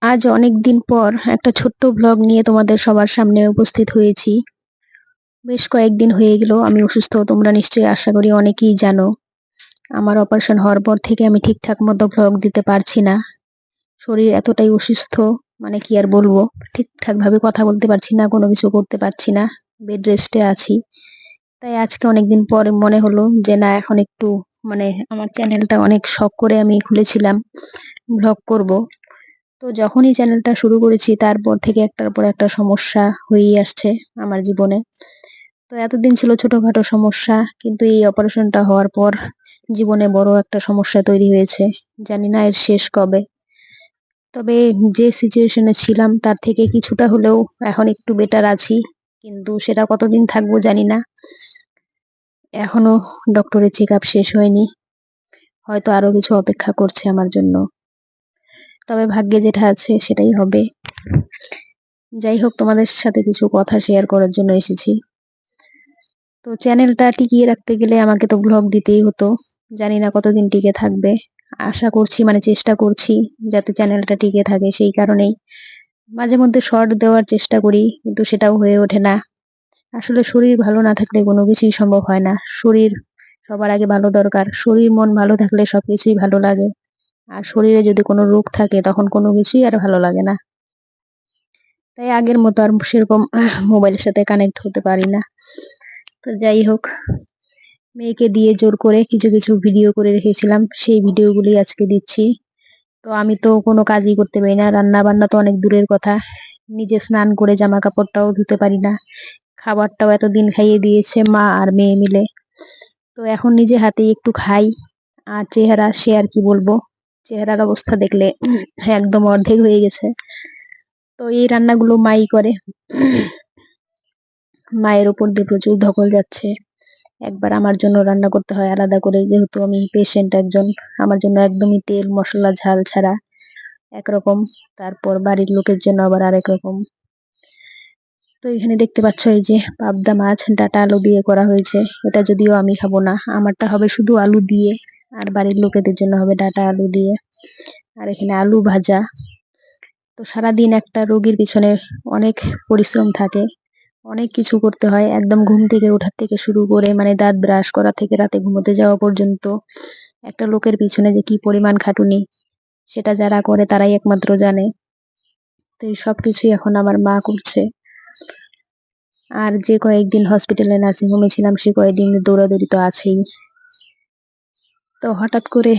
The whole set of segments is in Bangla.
আজ অনেক দিন পর একটা ছোট্ট ব্লগ নিয়ে তোমাদের সবার সামনে উপস্থিত হয়েছি। বেশ কয়েকদিন হয়ে গেল আমি অসুস্থ, তোমরা নিশ্চয়ই আশা করি অনেকেই জানো। আমার অপারেশন হওয়ার পর থেকে আমি ঠিকঠাক মতো ব্লগ দিতে পারছি না। শরীর এতটাই অসুস্থ, মানে কি আর বলবো, ঠিকঠাক ভাবে কথা বলতে পারছি না, কোনো কিছু করতে পারছি না, বেড রেস্টে আছি। তাই আজকে অনেকদিন পর মনে হলো যে না, এখন একটু মানে আমার চ্যানেলটা অনেক শখ করে আমি খুলেছিলাম, ব্লগ করব। তো যখনই চ্যানেলটা শুরু করেছি তারপর থেকে একটার পর একটা সমস্যা হয়েই আসছে আমার জীবনে। তো এতদিন ছিল ছোটখাটো সমস্যা, কিন্তু এই অপারেশনটা হওয়ার পর জীবনে বড় একটা সমস্যা তৈরি হয়েছে। জানি না এর শেষ কবে। তবে যে সিচুয়েশনে ছিলাম তার থেকে কিছুটা হলেও এখন একটু বেটার আছি, কিন্তু সেটা কতদিন থাকবো জানি না। এখনো ডক্টরের চেক আপ শেষ হয়নি, হয়তো আরো কিছু অপেক্ষা করছে আমার জন্য। তবে ভাগ্যে যেটা আছে সেটাই হবে। যাই হোক, তোমাদের সাথে কিছু কথা শেয়ার করার জন্য এসেছি। তো চ্যানেলটা টিকিয়ে রাখতে গেলে আমাকে তো ব্লগ দিতেই হতো। জানি না কতদিন টিকে থাকবে। আশা করছি, মানে চেষ্টা করছি যাতে চ্যানেলটা টিকে থাকে, সেই কারণেই মাঝে মধ্যে শর্ট দেওয়ার চেষ্টা করি, কিন্তু সেটাও হয়ে ওঠে না। আসলে শরীর ভালো না থাকলে কোনো কিছুই সম্ভব হয় না। শরীর সবার আগে ভালো দরকার। শরীর মন ভালো থাকলে সবকিছুই ভালো লাগে। আর শরীরে যদি কোনো রোগ থাকে তখন কোনো কিছুই আর ভালো লাগে না। তাই আগের মতো আর সেরকম মোবাইলের সাথে কানেক্ট হতে পারি না। তো যাই হোক, মেয়েকে দিয়ে জোর করে কিছু কিছু ভিডিও করে রেখেছিলাম, সেই ভিডিওগুলি আজকে দিচ্ছি। তো আমি তো কোনো কাজই করতে পারি না, রান্না বান্না তো অনেক দূরের কথা। নিজে স্নান করে জামা কাপড়টাও ধুতে পারি না। খাবারটাও এতদিন খাইয়ে দিয়েছে মা আর মেয়ে মিলে। তো এখন নিজে হাতেই একটু খাই। আর চেহারা, সে আর কি বলবো, চেহারার অবস্থা দেখলে একদম অর্ধেক হয়ে গেছে। তো এই রান্নাগুলো মাই করে। মায়ের উপর দিয়ে প্রচুর ধকল যাচ্ছে। একবার আমার জন্য রান্না করতে হয় আলাদা করে, যেহেতু আমি পেশেন্ট একজন। আমার জন্য একদমই তেল মশলা ঝাল ছাড়া একরকম, তারপর বাড়ির লোকের জন্য আবার আরেক রকম। তো এখানে দেখতে পাচ্ছ, এই যে পাবদা মাছ ডাটা আলু দিয়ে করা হয়েছে। এটা যদিও আমি খাবো না, আমারটা হবে শুধু আলু দিয়ে, আর বাড়ির লোকেদের জন্য হবে ডাটা আলু দিয়ে। আর এখানে আলু ভাজা। তো সারাদিন একটা রোগীর পিছনে অনেক পরিশ্রম থাকে, অনেক কিছু করতে হয়, একদম ঘুম থেকে ওঠার থেকে শুরু করে, মানে দাঁত ব্রাশ করা থেকে রাতে ঘুমোতে যাওয়া পর্যন্ত। একটা লোকের পিছনে যে কি পরিমাণ খাটুনি, সেটা যারা করে তারাই একমাত্র জানে। তো এই সবকিছুই এখন আমার মা করছে। আর যে কয়েকদিন হসপিটালে নার্সিং হোমে ছিলাম, সে কয়েকদিন দৌড়াদৌড়ি তো আছেই। তো হঠাৎ করে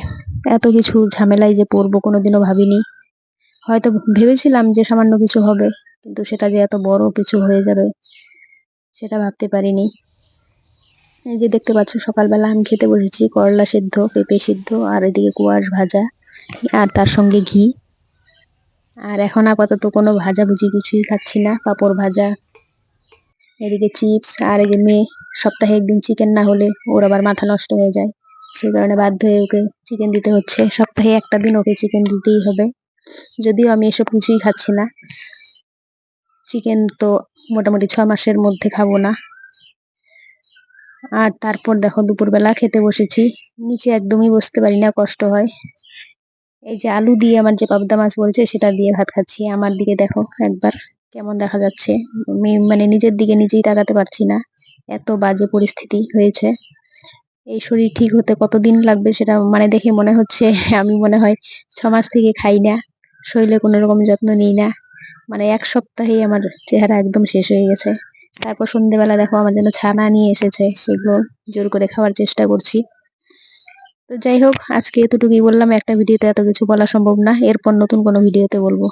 এত কিছু ঝামেলায় যে পড়বো কোনোদিনও ভাবিনি। হয়তো ভেবেছিলাম যে সামান্য কিছু হবে, কিন্তু সেটা যে এত বড় কিছু হয়ে যাবে সেটা ভাবতে পারিনি। এই যে দেখতে পাচ্ছ, সকালবেলা আমি খেতে বসেছি করলা সিদ্ধ, পেঁপে সিদ্ধ, আর এদিকে কুয়াশ ভাজা, আর তার সঙ্গে ঘি। আর এখন আপাতত কোনো ভাজাভুজি কিছুই খাচ্ছি না, পাঁপড় ভাজা, এদিকে চিপস। আর এই যে মেয়ে, সপ্তাহে একদিন চিকেন না হলে ওর আবার মাথা নষ্ট হয়ে যায়, সেই কারণে বাধ্য হয়ে ওকে চিকেন দিতে হচ্ছে। সপ্তাহে একটা দিন ওকে চিকেন দিতেই হবে, যদিও আমি এসব কিছুই খাচ্ছি না। চিকেন তো মোটামুটি 6 মাসের মধ্যে খাবো না। আর তারপর দেখো, দুপুরবেলা খেতে বসেছি, নিচে একদমই বসতে পারি না, কষ্ট হয়। এই যে আলু দিয়ে আমার যে পাবদা মাছ বলছে সেটা দিয়ে ভাত খাচ্ছি। আমার দিকে দেখো একবার, কেমন দেখা যাচ্ছে। আমি মানে নিজের দিকে নিজেই তাকাতে পারছি না, এত বাজে পরিস্থিতি হয়েছে। এই শরীর ঠিক হতে কতদিন লাগবে সেটা মানে দেখে মনে হচ্ছে আমি মনে হয় 6 মাস থেকে খাই না, শরীরে কোনো রকম যত্ন নিই না। মানে এক সপ্তাহেই আমার চেহারা একদম শেষ হয়ে গেছে। তারপর সন্ধ্যেবেলা দেখো আমার জন্য ছানা নিয়ে এসেছে, সেগুলো জোর করে খাওয়ার চেষ্টা করছি। তো যাই হোক, আজকে এতটুকুই বললাম। একটা ভিডিওতে এত কিছু বলা সম্ভব না, এরপর নতুন কোনো ভিডিওতে বলবো।